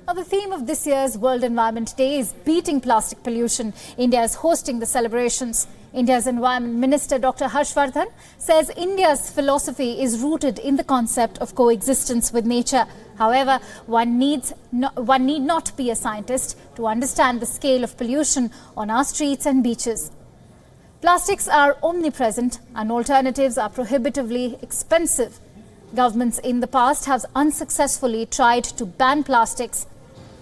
Now, the theme of this year's World Environment Day is beating plastic pollution. India is hosting the celebrations. India's Environment Minister Dr. Harsh Vardhan says India's philosophy is rooted in the concept of coexistence with nature. However, one need not be a scientist to understand the scale of pollution on our streets and beaches. Plastics are omnipresent and alternatives are prohibitively expensive. Governments in the past have unsuccessfully tried to ban plastics.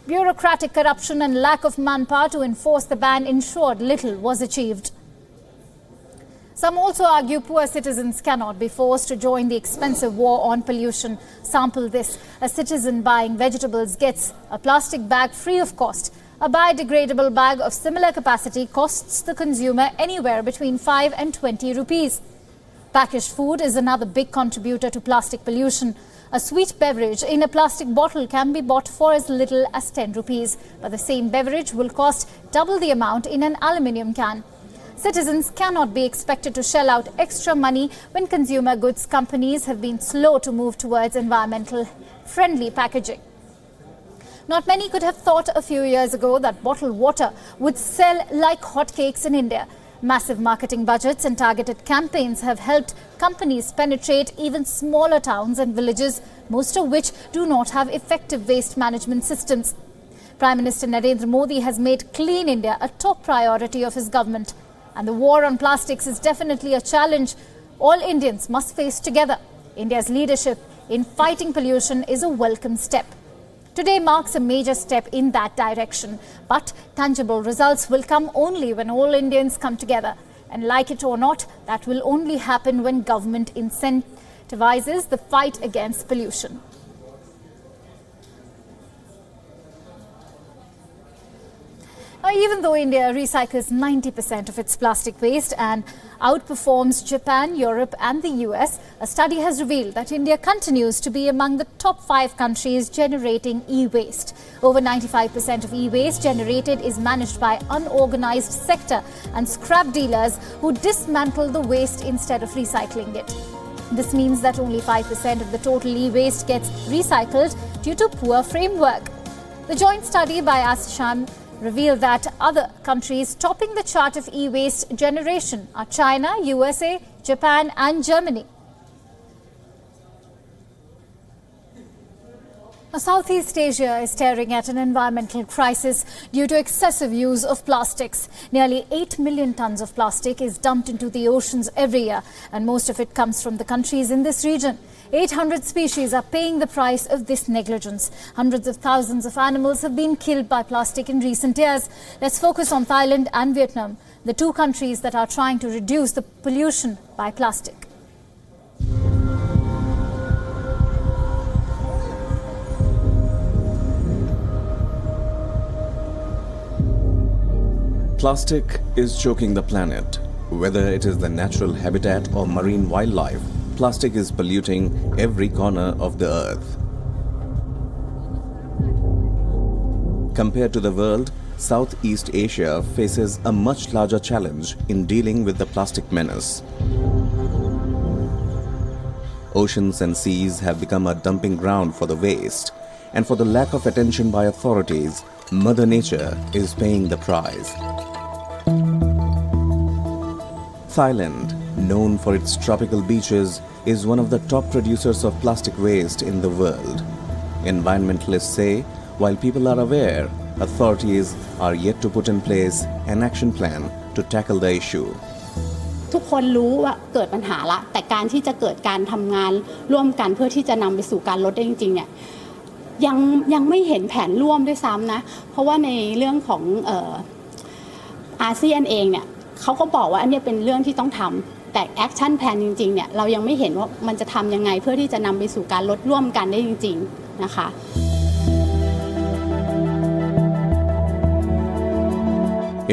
Bureaucratic corruption and lack of manpower to enforce the ban ensured little was achieved. Some also argue poor citizens cannot be forced to join the expensive war on pollution. Sample this. A citizen buying vegetables gets a plastic bag free of cost. A biodegradable bag of similar capacity costs the consumer anywhere between 5 and 20 rupees. Packaged food is another big contributor to plastic pollution. A sweet beverage in a plastic bottle can be bought for as little as 10 rupees, but the same beverage will cost double the amount in an aluminium can. Citizens cannot be expected to shell out extra money when consumer goods companies have been slow to move towards environmental-friendly packaging. Not many could have thought a few years ago that bottled water would sell like hotcakes in India. Massive marketing budgets and targeted campaigns have helped companies penetrate even smaller towns and villages, most of which do not have effective waste management systems. Prime Minister Narendra Modi has made Clean India a top priority of his government. And the war on plastics is definitely a challenge all Indians must face together. India's leadership in fighting pollution is a welcome step. Today marks a major step in that direction, but tangible results will come only when all Indians come together. And like it or not, that will only happen when government incentivizes the fight against pollution. Now, even though India recycles 90% of its plastic waste and outperforms Japan, Europe and the US, a study has revealed that India continues to be among the top 5 countries generating e-waste. Over 95% of e-waste generated is managed by unorganized sector and scrap dealers who dismantle the waste instead of recycling it. This means that only 5% of the total e-waste gets recycled due to poor framework. The joint study by ASSOCHAM revealed that other countries topping the chart of e-waste generation are China, USA, Japan and Germany. Now, Southeast Asia is staring at an environmental crisis due to excessive use of plastics. Nearly 8 million tons of plastic is dumped into the oceans every year, and most of it comes from the countries in this region. 800 species are paying the price of this negligence. Hundreds of thousands of animals have been killed by plastic in recent years. Let's focus on Thailand and Vietnam, the 2 countries that are trying to reduce the pollution by plastic. Plastic is choking the planet. Whether it is the natural habitat or marine wildlife, plastic is polluting every corner of the earth. Compared to the world, Southeast Asia faces a much larger challenge in dealing with the plastic menace. Oceans and seas have become a dumping ground for the waste, and for the lack of attention by authorities, Mother Nature is paying the price. Thailand, known for its tropical beaches, is one of the top producers of plastic waste in the world. Environmentalists say, while people are aware, authorities are yet to put in place an action plan to tackle the issue. ทุกคนรู้ว่าเกิดปัญหาละแต่การที่จะเกิดการทำงานร่วมกันเพื่อที่จะนำไปสู่การลดได้จริงๆเนี่ยยังไม่เห็นแผนร่วมด้วยซ้ำนะเพราะว่าในเรื่องของอาเซียนเองเนี่ยเขาก็บอกว่าอันนี้เป็นเรื่องที่ต้องทำแต่แอคชั่นแพลนจริงๆเนี่ยเรายังไม่เห็นว่ามันจะทำยังไงเพื่อที่จะนำไปสู่การลดร่วมกันได้จริงๆนะคะ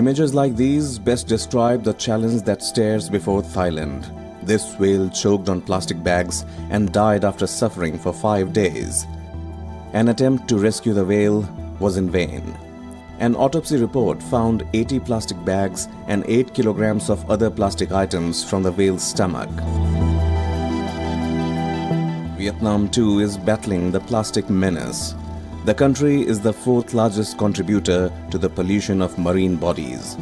Images like these best describe the challenge that stares before Thailand. This whale choked on plastic bags and died after suffering for 5 days. An attempt to rescue the whale was in vain. An autopsy report found 80 plastic bags and 8 kilograms of other plastic items from the whale's stomach. Vietnam too is battling the plastic menace. The country is the fourth largest contributor to the pollution of marine bodies.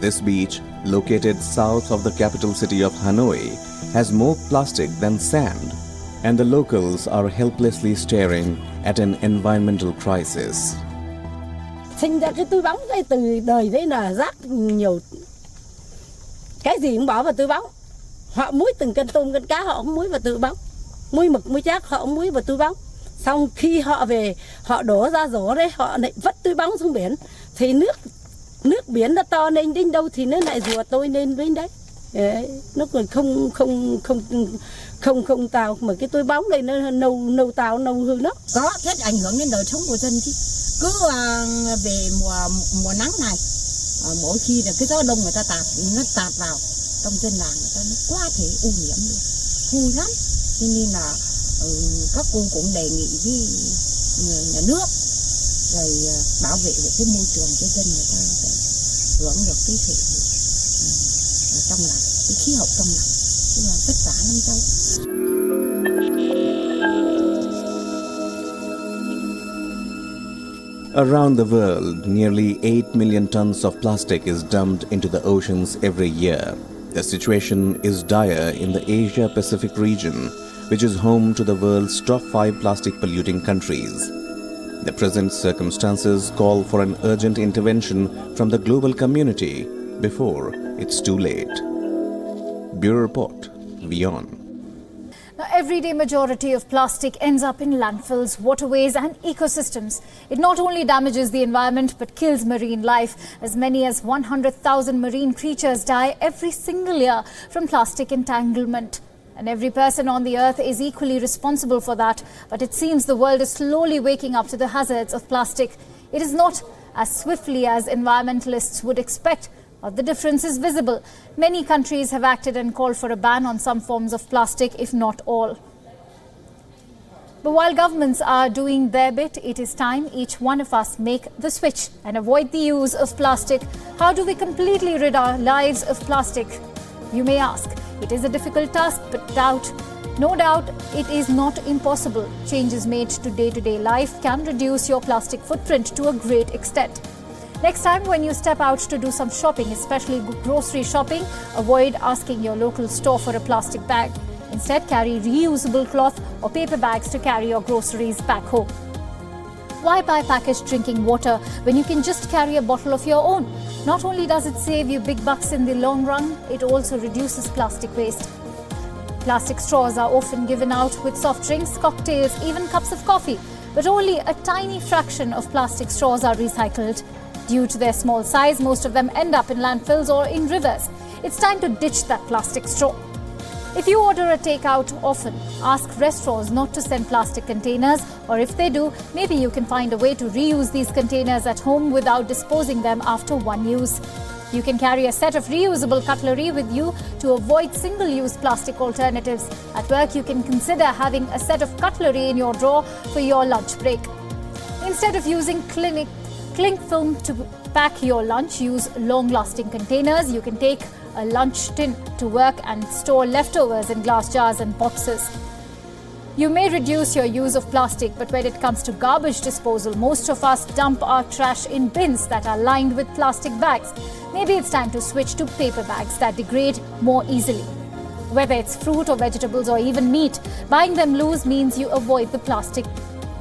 This beach, located south of the capital city of Hanoi, has more plastic than sand, and the locals are helplessly staring at an environmental crisis. Sinh ra cái túi bóng đây từ đời đây là rác nhiều, cái gì cũng bỏ vào túi bóng. Họ muối từng cân tôm cân cá họ cũng muối vào túi bóng, muối mực muối chát họ cũng muối vào túi bóng. Xong khi họ về họ đổ ra rổ đấy, họ lại vứt túi bóng xuống biển, thì nước biển nó to lên đến đâu thì nó lại rùa tôi lên đến đấy. Nó còn không tàu mà cái túi bóng đây nó nâu tàu nâu hư nó. Có rất ảnh hưởng đến đời sống của dân chứ. Cứ về mùa nắng này, mỗi khi là cái gió đông người ta nó tạt vào trong dân làng người ta nó quá thể ô nhiễm luôn, hôi lắm. Cho nên là các cô cũng đề nghị với nhà nước rồi bảo vệ về cái môi trường cho dân người ta để hưởng được cái thể trong lành, cái khí hậu trong lành, chứ là vất vả lắm cháu. Around the world, nearly 8 million tons of plastic is dumped into the oceans every year. The situation is dire in the Asia-Pacific region, which is home to the world's top 5 plastic polluting countries. The present circumstances call for an urgent intervention from the global community before it's too late. Bureau Report, WION. The everyday majority of plastic ends up in landfills, waterways and ecosystems. It not only damages the environment but kills marine life. As many as 100,000 marine creatures die every single year from plastic entanglement. And every person on the earth is equally responsible for that. But it seems the world is slowly waking up to the hazards of plastic. It is not as swiftly as environmentalists would expect, but the difference is visible. Many countries have acted and called for a ban on some forms of plastic, if not all. But while governments are doing their bit, it is time each one of us make the switch and avoid the use of plastic. How do we completely rid our lives of plastic? You may ask. It is a difficult task, but no doubt, it is not impossible. Changes made to day-to-day life can reduce your plastic footprint to a great extent. Next time when you step out to do some shopping, especially grocery shopping, avoid asking your local store for a plastic bag. Instead, carry reusable cloth or paper bags to carry your groceries back home. Why buy packaged drinking water when you can just carry a bottle of your own? Not only does it save you big bucks in the long run, it also reduces plastic waste. Plastic straws are often given out with soft drinks, cocktails, even cups of coffee. But only a tiny fraction of plastic straws are recycled. Due to their small size, most of them end up in landfills or in rivers. It's time to ditch that plastic straw. If you order a takeout often, ask restaurants not to send plastic containers, or if they do, maybe you can find a way to reuse these containers at home without disposing them after one use. You can carry a set of reusable cutlery with you to avoid single-use plastic alternatives. At work, you can consider having a set of cutlery in your drawer for your lunch break. Instead of using cling film to pack your lunch, use long-lasting containers. You can take a lunch tin to work and store leftovers in glass jars and boxes. You may reduce your use of plastic, but when it comes to garbage disposal, most of us dump our trash in bins that are lined with plastic bags. Maybe it's time to switch to paper bags that degrade more easily. Whether it's fruit or vegetables or even meat, buying them loose means you avoid the plastic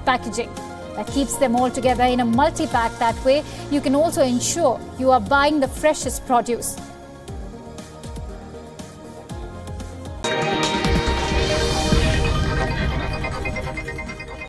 packaging. That keeps them all together in a multi-pack. That way, you can also ensure you are buying the freshest produce.